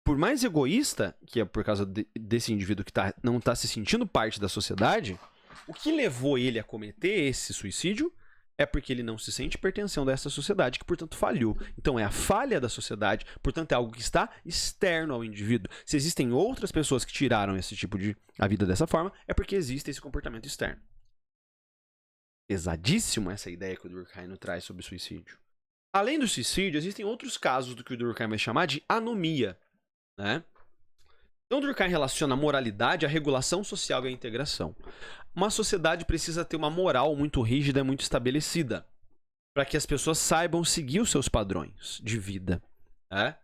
Por mais egoísta, que é por causa desse indivíduo que não está se sentindo parte da sociedade, o que levou ele a cometer esse suicídio é porque ele não se sente pertencendo a essa sociedade, que, portanto, falhou. Então, é a falha da sociedade, portanto, é algo que está externo ao indivíduo. Se existem outras pessoas que tiraram a vida dessa forma, é porque existe esse comportamento externo. Pesadíssimo essa ideia que o Durkheim traz sobre suicídio. Além do suicídio, existem outros casos do que o Durkheim vai chamar de anomia, né? Então, Durkheim relaciona a moralidade à regulação social e à integração. Uma sociedade precisa ter uma moral muito rígida e muito estabelecida para que as pessoas saibam seguir os seus padrões de vida, né?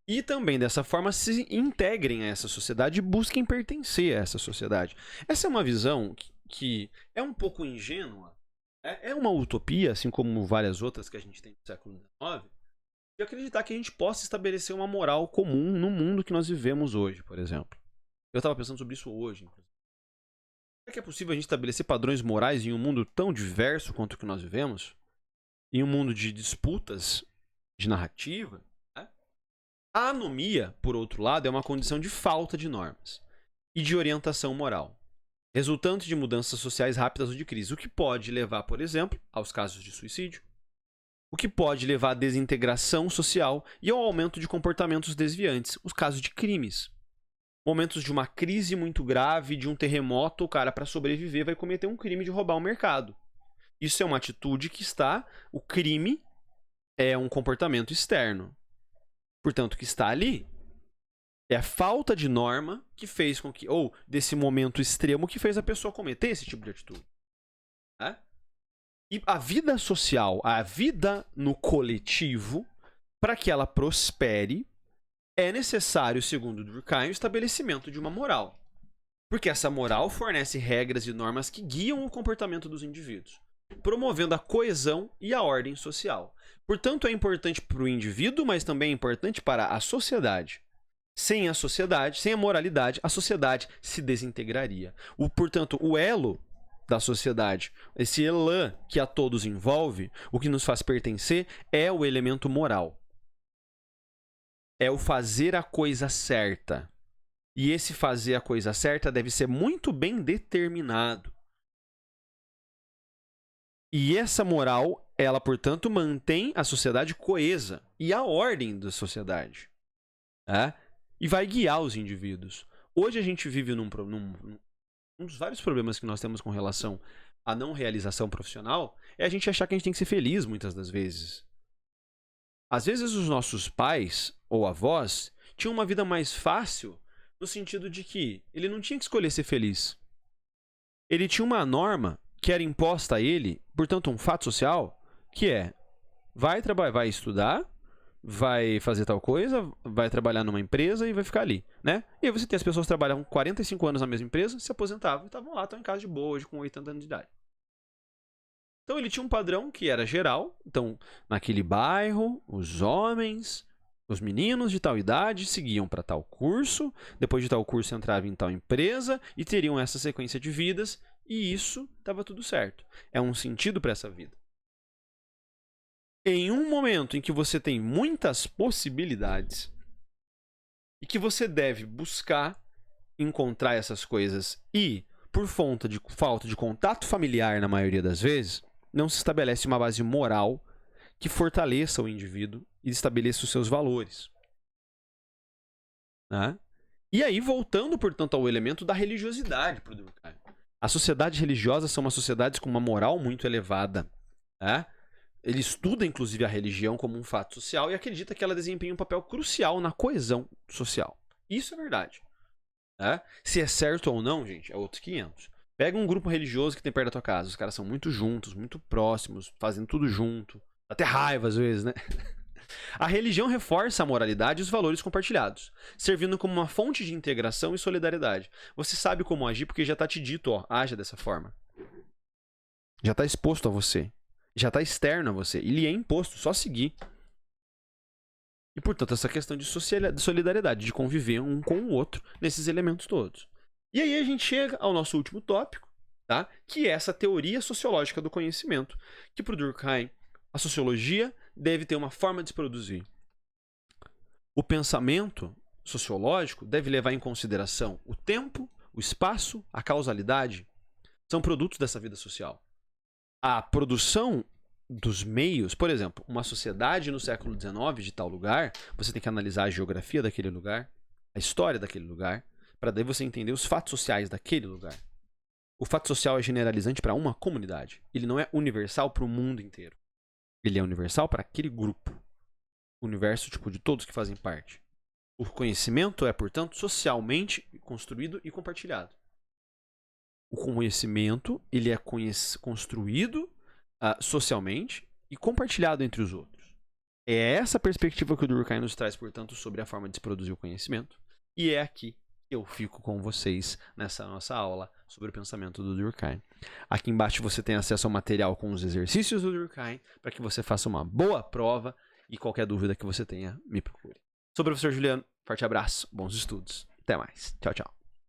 E também, dessa forma, se integrem a essa sociedade e busquem pertencer a essa sociedade. Essa é uma visão que é um pouco ingênua, é uma utopia, assim como várias outras que a gente tem no século XIX, de acreditar que a gente possa estabelecer uma moral comum no mundo que nós vivemos hoje, por exemplo. Eu estava pensando sobre isso hoje, inclusive. Será que é possível a gente estabelecer padrões morais em um mundo tão diverso quanto o que nós vivemos? Em um mundo de disputas, de narrativa? Né? A anomia, por outro lado, é uma condição de falta de normas e de orientação moral, resultante de mudanças sociais rápidas ou de crise, o que pode levar, por exemplo, aos casos de suicídio, o que pode levar à desintegração social e ao aumento de comportamentos desviantes, os casos de crimes. Momentos de uma crise muito grave, de um terremoto, o cara, para sobreviver, vai cometer um crime de roubar o mercado. Isso é uma atitude que o crime é um comportamento externo. Portanto, que está ali. É a falta de norma que fez com que, ou desse momento extremo que fez a pessoa cometer esse tipo de atitude. Né? E a vida social, a vida no coletivo, para que ela prospere, é necessário, segundo Durkheim, o estabelecimento de uma moral. Porque essa moral fornece regras e normas que guiam o comportamento dos indivíduos, promovendo a coesão e a ordem social. Portanto, é importante para o indivíduo, mas também é importante para a sociedade. Sem a sociedade, sem a moralidade, a sociedade se desintegraria. Portanto, o elo da sociedade, esse elan que a todos envolve, o que nos faz pertencer, é o elemento moral. É o fazer a coisa certa. E esse fazer a coisa certa deve ser muito bem determinado. E essa moral, ela, portanto, mantém a sociedade coesa e a ordem da sociedade. E vai guiar os indivíduos. Hoje a gente vive um dos vários problemas que nós temos com relação à não realização profissional é a gente achar que a gente tem que ser feliz muitas das vezes. Às vezes os nossos pais ou avós tinham uma vida mais fácil no sentido de que ele não tinha que escolher ser feliz. Ele tinha uma norma que era imposta a ele, portanto um fato social, que é vai trabalhar, vai estudar, vai fazer tal coisa, vai trabalhar numa empresa e vai ficar ali, né? E aí você tem as pessoas que trabalham 45 anos na mesma empresa, se aposentavam e estavam lá, estão em casa de boa, hoje com 80 anos de idade. Então ele tinha um padrão que era geral. Então, naquele bairro, os homens, os meninos de tal idade seguiam para tal curso, depois de tal curso entravam em tal empresa e teriam essa sequência de vidas, e isso estava tudo certo. É um sentido para essa vida. Em um momento em que você tem muitas possibilidades e que você deve buscar encontrar essas coisas e, por falta de contato familiar na maioria das vezes, não se estabelece uma base moral que fortaleça o indivíduo e estabeleça os seus valores. Né? E aí, voltando, portanto, ao elemento da religiosidade para o Durkheim. As sociedades religiosas são umas sociedades com uma moral muito elevada. Né? Ele estuda, inclusive, a religião como um fato social e acredita que ela desempenha um papel crucial na coesão social. Isso é verdade. Né? Se é certo ou não, gente, é outros 500. Pega um grupo religioso que tem perto da tua casa. Os caras são muito juntos, muito próximos, fazendo tudo junto. Até raiva, às vezes, né? A religião reforça a moralidade e os valores compartilhados, servindo como uma fonte de integração e solidariedade. Você sabe como agir porque já está te dito, ó, haja dessa forma. Já está exposto a você. Já está externo a você. E lhe é imposto, só seguir. E, portanto, essa questão de solidariedade, de conviver um com o outro nesses elementos todos. E aí a gente chega ao nosso último tópico, tá? Que é essa teoria sociológica do conhecimento, que para o Durkheim, a sociologia deve ter uma forma de se produzir. O pensamento sociológico deve levar em consideração o tempo, o espaço, a causalidade. São produtos dessa vida social. A produção dos meios, por exemplo, uma sociedade no século XIX de tal lugar, você tem que analisar a geografia daquele lugar, a história daquele lugar, para daí você entender os fatos sociais daquele lugar. O fato social é generalizante para uma comunidade. Ele não é universal para o mundo inteiro. Ele é universal para aquele grupo. O universo tipo, de todos que fazem parte. O conhecimento é, portanto, socialmente construído e compartilhado. O conhecimento ele é construído socialmente e compartilhado entre os outros. É essa perspectiva que o Durkheim nos traz, portanto, sobre a forma de se produzir o conhecimento. E é aqui que eu fico com vocês nessa nossa aula sobre o pensamento do Durkheim. Aqui embaixo você tem acesso ao material com os exercícios do Durkheim para que você faça uma boa prova e qualquer dúvida que você tenha, me procure. Sou o professor Juliano, forte abraço, bons estudos, até mais, tchau, tchau.